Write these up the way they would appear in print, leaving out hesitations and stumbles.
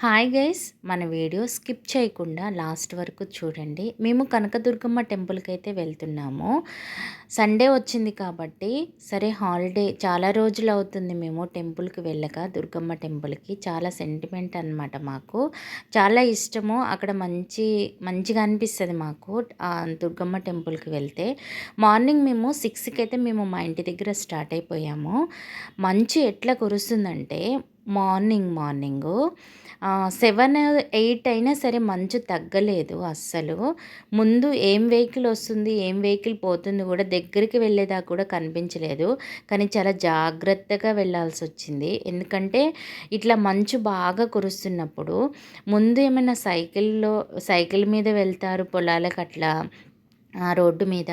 Hi guys, మన video skip చేయకుండా last వరకు చూడండి. మేము కనకదుర్గమ్మ టెంపుల్కి అయితే వెళ్తున్నాము. సండే వచ్చింది కాబట్టి సరే హాలిడే చాలా రోజులు అవుతుంది మేము టెంపుల్కి వెళ్ళక. దుర్గమ్మ టెంపుల్కి చాలా సెంటిమెంట్ అనమాట. మాకు చాలా ఇష్టము. అక్కడ మంచిగా అనిపిస్తుంది మాకు దుర్గమ్మ టెంపుల్కి వెళ్తే. మార్నింగ్ మేము 6కి అయితే మేము మా ఇంటి దగ్గర స్టార్ట్ అయిపోయాము. మంచు ఎట్లా కురుస్తుందంటే మార్నింగు 7, 8 అయినా సరే మంచు తగ్గలేదు అస్సలు. ముందు ఏం వెహికల్ వస్తుంది, ఏం వెహికల్ పోతుంది కూడా దగ్గరికి వెళ్ళేదాకా కూడా కనిపించలేదు. కానీ చాలా జాగ్రత్తగా వెళ్ళాల్సొచ్చింది. ఎందుకంటే ఇట్లా మంచు బాగా కురుస్తున్నప్పుడు ముందు ఏమైనా సైకిల్ మీద వెళ్తారు పొలాలకు అట్లా. ఆ రోడ్డు మీద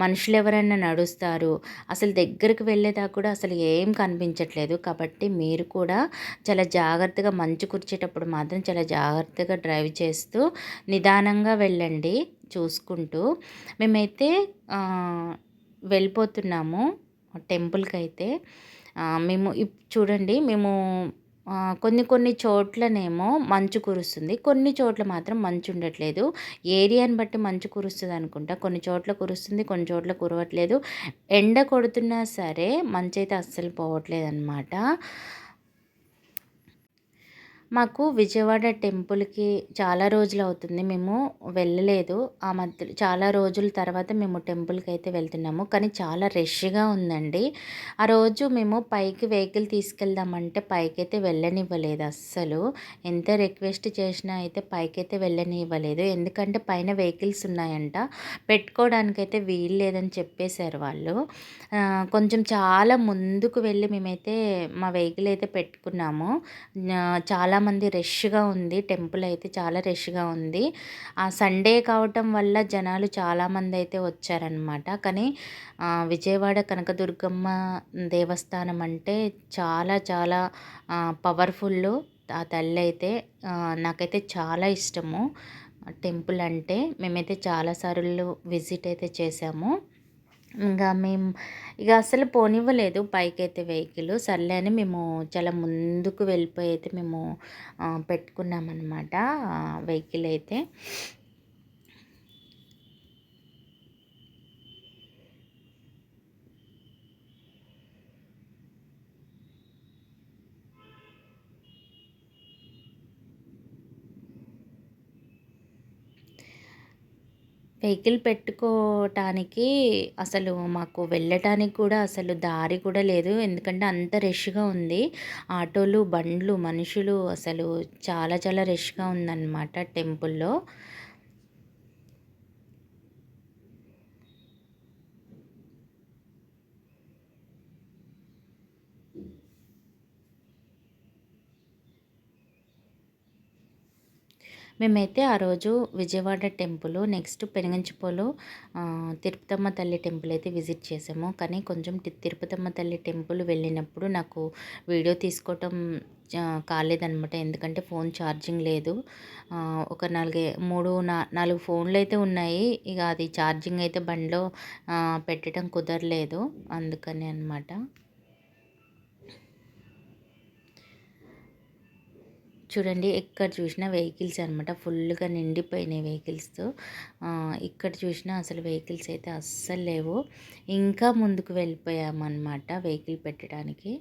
మనుషులు ఎవరైనా నడుస్తారు. అసలు దగ్గరికి వెళ్ళేదాకా కూడా అసలు ఏం కనిపించట్లేదు. కాబట్టి మీరు కూడా చాలా జాగ్రత్తగా మంచు కురిచేటప్పుడు మాత్రం చాలా జాగ్రత్తగా డ్రైవ్ చేస్తూ నిదానంగా వెళ్ళండి చూసుకుంటూ. మేమైతే వెళ్ళిపోతున్నాము టెంపుల్కి అయితే. మేము చూడండి, మేము కొన్ని చోట్లనేమో మంచు కురుస్తుంది, కొన్ని చోట్ల మాత్రం మంచు ఉండట్లేదు. ఏరియాని బట్టి మంచు కురుస్తుంది అనుకుంటా. కొన్ని చోట్ల కురుస్తుంది, కొన్ని చోట్ల కురవట్లేదు. ఎండ కొడుతున్నా సరే మంచు అయితే అస్సలు పోవట్లేదు అనమాట. మాకు విజయవాడ టెంపుల్కి చాలా రోజులు అవుతుంది మేము వెళ్ళలేదు. ఆ మధ్యలో చాలా రోజుల తర్వాత మేము టెంపుల్కి అయితే వెళ్తున్నాము. కానీ చాలా రష్గా ఉందండి. ఆ రోజు మేము పైకి వెహికల్ తీసుకెళ్దామంటే పైకైతే వెళ్ళనివ్వలేదు అస్సలు. ఎంత రిక్వెస్ట్ చేసినా అయితే పైకైతే వెళ్ళనివ్వలేదు. ఎందుకంటే పైన వెహికల్స్ ఉన్నాయంట, పెట్టుకోవడానికైతే వీలు లేదని చెప్పేశారు వాళ్ళు. కొంచెం చాలా ముందుకు వెళ్ళి మేమైతే మా వెహికల్ అయితే పెట్టుకున్నాము. చాలామంది రష్గా ఉంది, టెంపుల్ అయితే చాలా రష్గా ఉంది. ఆ సండే కావటం వల్ల జనాలు చాలామంది అయితే వచ్చారనమాట. కానీ విజయవాడ కనకదుర్గమ్మ దేవస్థానం అంటే చాలా చాలా పవర్ఫుల్. ఆ తల్లి అయితే నాకైతే చాలా ఇష్టము. టెంపుల్ అంటే మేమైతే చాలాసార్లు విజిట్ అయితే చేసాము. మేము అసలు పోనివ్వలేదు పైకైతే వెహికల్. సర్లే అని మేము చాలా ముందుకు వెళ్ళిపోయి అయితే మేము పెట్టుకున్నామన్నమాట వెహికల్ అయితే. వెహికల్ పెట్టుకోవటానికి అసలు మాకు వెళ్ళటానికి కూడా అసలు దారి కూడా లేదు. ఎందుకంటే అంత రష్గా ఉంది. ఆటోలు, బండ్లు, మనుషులు అసలు చాలా చాలా రష్గా ఉందన్నమాట టెంపుల్లో. మేమైతే ఆ రోజు విజయవాడ టెంపుల్, నెక్స్ట్ పెనుగంచిప్రోలు తిరుపతమ్మ తల్లి టెంపుల్ అయితే విజిట్ చేసాము. కానీ కొంచెం తిరుపతమ్మ తల్లి టెంపుల్ వెళ్ళినప్పుడు నాకు వీడియో తీసుకోవటం కాలేదనమాట. ఎందుకంటే ఫోన్ ఛార్జింగ్ లేదు. ఒక 4 ఫోన్లు అయితే ఉన్నాయి. ఇక అది ఛార్జింగ్ అయితే బండిలో పెట్టడం కుదరలేదు, అందుకని అనమాట. చూడండి, ఎక్కడ చూసినా వెహికల్స్ అనమాట. ఫుల్గా నిండిపోయినాయి వెహికల్స్తో. ఇక్కడ చూసినా అసలు వెహికల్స్ అయితే అస్సలు లేవు. ఇంకా ముందుకు వెళ్ళిపోయామన్నమాట వెహికల్ పెట్టడానికి.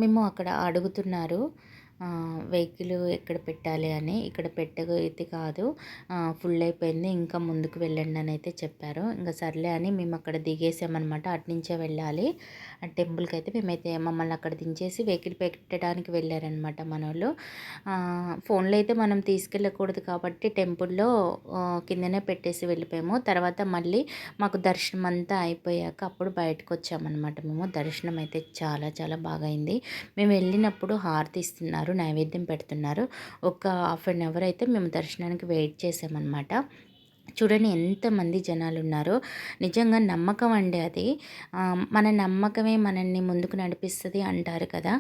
మేము అక్కడ అడుగుతున్నారు వెహికల్ ఎక్కడ పెట్టాలి అని. ఇక్కడ పెట్టగైతే కాదు, ఫుల్ అయిపోయింది, ఇంకా ముందుకు వెళ్ళండి అని అయితే చెప్పారు. ఇంకా సర్లే అని మేము అక్కడ దిగేసామన్నమాట. అటునుంచే వెళ్ళాలి ఆ టెంపుల్కి అయితే. మేమైతే మమ్మల్ని అక్కడ దించేసి వెహికల్ పెట్టడానికి వెళ్ళారనమాట మనోళ్ళు. ఫోన్లో అయితే మనం తీసుకెళ్ళకూడదు కాబట్టి టెంపుల్లో కిందనే పెట్టేసి వెళ్ళిపోయాము. తర్వాత మళ్ళీ మాకు దర్శనం అంతా అయిపోయాక అప్పుడు బయటకు వచ్చామన్నమాట మేము. దర్శనం అయితే చాలా చాలా బాగా అయింది. మేము వెళ్ళినప్పుడు హారతి ఇస్తున్నారు, నైవేద్యం పెడుతున్నారు. ఒక హాఫ్ అన్ అవర్ అయితే మేము దర్శనానికి వెయిట్ చేసామన్నమాట. చూడండి ఎంతమంది జనాలున్నారో. నిజంగా నమ్మకం అండి అది. మన నమ్మకమే మనల్ని ముందుకు నడిపిస్తది అంటారు కదా!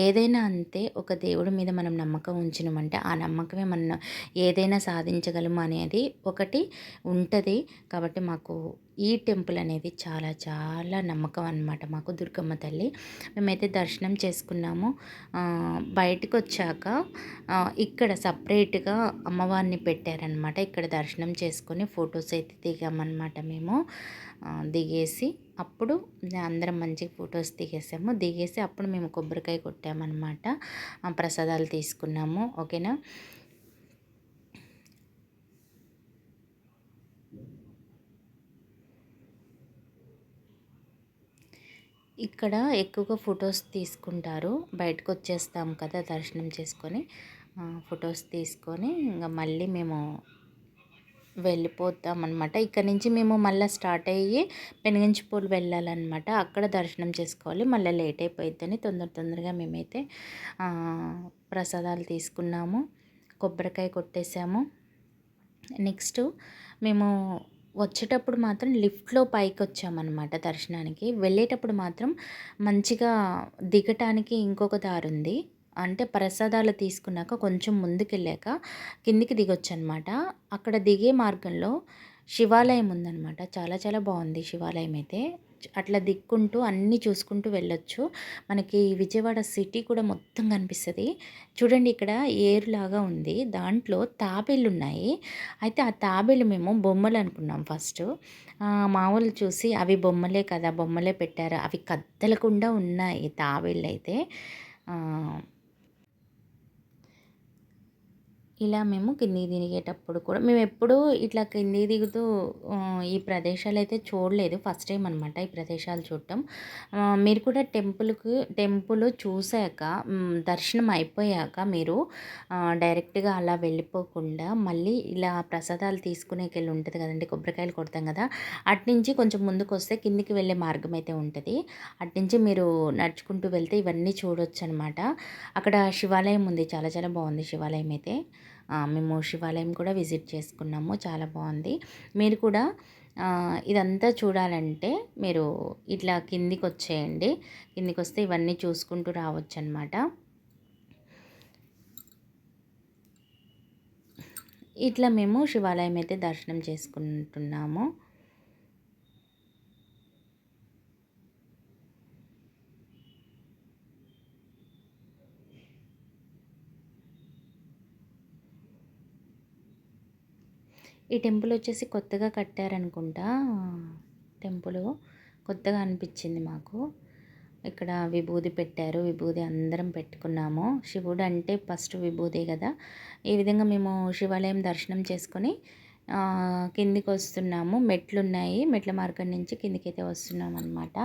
ఏదైనా అంతే, ఒక దేవుడి మీద మనం నమ్మకం ఉంచినమంటే ఆ నమ్మకమే మన ఏదైనా సాధించగలము అనేది ఒకటి ఉంటది. కాబట్టి మాకు ఈ టెంపుల్ అనేది చాలా చాలా నమ్మకం అనమాట మాకు, దుర్గమ్మ తల్లి. మేమైతే దర్శనం చేసుకున్నాము. బయటకొచ్చాక ఇక్కడ సపరేట్‌గా అమ్మవారిని పెట్టారనమాట. ఇక్కడ దర్శనం చేసుకొని ఫొటోస్ అయితే దిగామనమాట మేము. దిగేసి అప్పుడు అందరం మంచిగా ఫొటోస్ దిగేసాము. దిగేసి అప్పుడు మేము కొబ్బరికాయ కొట్టామనమాట. ప్రసాదాలు తీసుకున్నాము. ఓకేనా. ఇక్కడ ఎక్కువగా ఫొటోస్ తీసుకుంటారు. బయటకొచ్చేస్తాం కదా దర్శనం చేసుకొని. ఫొటోస్ తీసుకొని ఇంక మళ్ళీ మేము వెళ్ళిపోతామనమాట. ఇక్కడ నుంచి మేము మళ్ళీ స్టార్ట్ అయ్యి పెనుగంచిప్రోలు వెళ్ళాలన్నమాట. అక్కడ దర్శనం చేసుకోవాలి. మళ్ళీ లేట్ అయిపోయిద్దని తొందరగా మేమైతే ప్రసాదాలు తీసుకున్నాము. కొబ్బరికాయ కొట్టేసాము. నెక్స్ట్ మేము వచ్చేటప్పుడు మాత్రం లిఫ్ట్‌లో పైకొచ్చామనమాట దర్శనానికి. వెళ్ళేటప్పుడు మాత్రం మంచిగా దిగటానికి ఇంకొక దారుంది. అంటే ప్రసాదాలు తీసుకున్నాక కొంచెం ముందుకెళ్ళాక కిందికి దిగొచ్చనమాట. అక్కడ దిగే మార్గంలో శివాలయం ఉందనమాట. చాలా చాలా బాగుంది శివాలయం అయితే. అట్లా దిక్కుంటూ అన్నీ చూసుకుంటూ వెళ్ళొచ్చు. మనకి విజయవాడ సిటీ కూడా మొత్తం కనిపిస్తది. చూడండి ఇక్కడ ఏరులాగా ఉంది. దాంట్లో తాబేళ్ళున్నాయి. అయితే ఆ తాబేలు మేము బొమ్మలు అనుకున్నాం ఫస్టు. మామూలు చూసి అవి బొమ్మలే కదా, బొమ్మలే పెట్టారు. అవి కదలకుండా ఉన్నాయి తాబేళ్ళైతే. ఇలా మేము కిందికి దిగేటప్పుడు కూడా మేమెప్పుడూ ఇట్లా కిందికి దిగుతూ ఈ ప్రదేశాలైతే చూడలేదు. ఫస్ట్ టైం అనమాట ఈ ప్రదేశాలు చూడటం. మీరు కూడా టెంపుల్ చూసాక దర్శనం అయిపోయాక మీరు డైరెక్ట్‌గా అలా వెళ్ళిపోకుండా మళ్ళీ ఇలా ప్రసాదాలు తీసుకునేకెళ్ళి ఉంటది కదండీ! కొబ్బరికాయలు కొడతాం కదా! అటునుంచి కొంచెం ముందుకొస్తే కిందికి వెళ్ళే మార్గం అయితే ఉంటది. అటునుంచి మీరు నడుచుకుంటూ వెళ్తే ఇవన్నీ చూడొచ్చనమాట. అక్కడ శివాలయం ఉంది. చాలా చాలా బాగుంది శివాలయం అయితే. మేము శివాలయం కూడా విజిట్ చేసుకున్నాము. చాలా బాగుంది. మీరు కూడా ఇదంతా చూడాలంటే మీరు ఇట్లా కిందికొచ్చేయండి. కిందికొస్తే ఇవన్నీ చూసుకుంటూ రావచ్చనమాట. ఇట్లా మేము శివాలయం అయితే దర్శనం చేసుకుంటున్నాము. ఈ టెంపుల్ వచ్చేసి కొత్తగా కట్టారనుకుంటా. టెంపులు కొత్తగా అనిపించింది మాకు. ఇక్కడ విభూది పెట్టారు. విభూది అందరం పెట్టుకున్నాము. శివుడు అంటే ఫస్ట్ విభూదే కదా! ఈ విధంగా మేము శివాలయం దర్శనం చేసుకొని కిందికి వస్తున్నాము. మెట్లున్నాయి. మెట్ల మార్గం నుంచి కిందికైతే వస్తున్నామన్నమాట.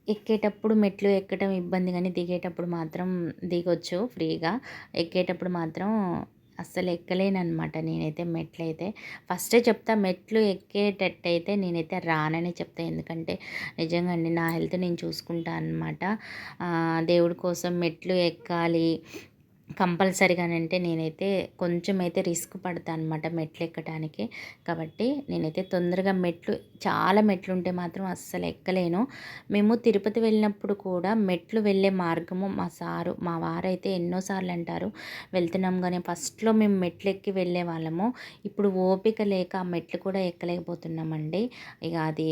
ఎక్కేటప్పుడు మెట్లు ఎక్కడం ఇబ్బంది కానీ దిగేటప్పుడు మాత్రం దిగొచ్చు ఫ్రీగా. ఎక్కేటప్పుడు మాత్రం అస్సలు ఎక్కలేననమాట నేనైతే మెట్లయితే. ఫస్టే చెప్తా, మెట్లు ఎక్కేటట్టయితే నేనైతే రాననే చెప్తా. ఎందుకంటే నిజంగా అండి నా హెల్త్ నేను చూసుకుంటా అనమాట. దేవుడి కోసం మెట్లు ఎక్కాలి కంపల్సరీగానంటే నేనైతే కొంచెం అయితే రిస్క్ పడతా అనమాట మెట్లు ఎక్కడానికి. కాబట్టి నేనైతే తొందరగా చాలా మెట్లు ఉంటే మాత్రం అస్సలు ఎక్కలేను. మేము తిరుపతి వెళ్ళినప్పుడు కూడా మెట్లు వెళ్ళే మార్గము మా వారైతే ఎన్నోసార్లు అంటారు వెళ్తున్నాం కానీ ఫస్ట్లో మేము మెట్లు ఎక్కి వెళ్ళే వాళ్ళము. ఇప్పుడు ఓపిక లేక ఆ మెట్లు కూడా ఎక్కలేకపోతున్నామండి. ఇక అది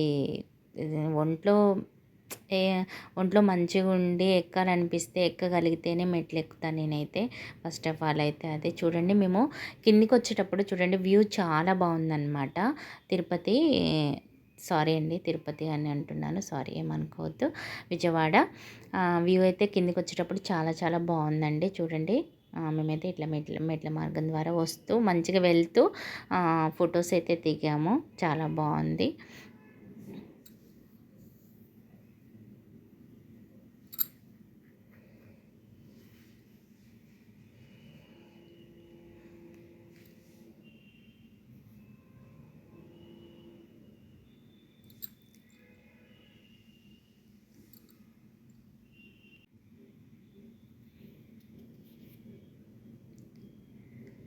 ఒంట్లో ఏ ఒంట్లో మంచిగా ఉండి ఎక్కాలనిపిస్తే ఎక్కగలిగితేనే మెట్లు ఎక్కుతాను నేనైతే. ఫస్ట్ ఆఫ్ ఆల్ అయితే అదే. చూడండి మేము కిందికి వచ్చేటప్పుడు చూడండి వ్యూ చాలా బాగుందన్నమాట. తిరుపతి సారీ అండి, తిరుపతి అని అంటున్నాను, సారీ ఏమనుకోవద్దు. విజయవాడ వ్యూ అయితే కిందికి వచ్చేటప్పుడు చాలా చాలా బాగుందండి. చూడండి మేమైతే ఇట్లా మెట్ల మార్గం ద్వారా వస్తూ మంచిగా వెళ్తూ ఫొటోస్ అయితే దిగాము. చాలా బాగుంది.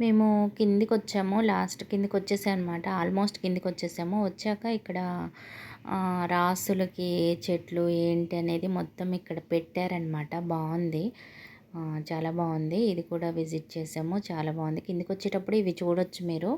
మేము కిందికొచ్చాము. లాస్ట్ కిందికొచ్చేసామనమాట. ఆల్మోస్ట్ కిందికొచ్చేసాము. వచ్చాక ఇక్కడ రాసులకి ఏ చెట్లు ఏంటి అనేది మొత్తం ఇక్కడ పెట్టారనమాట. బావుంది. చాలా బావుంది. ఇది కూడా విజిట్ చేసాము. చాలా బావుంది. కిందికొచ్చేటప్పుడు ఇవి చూడొచ్చు మీరు.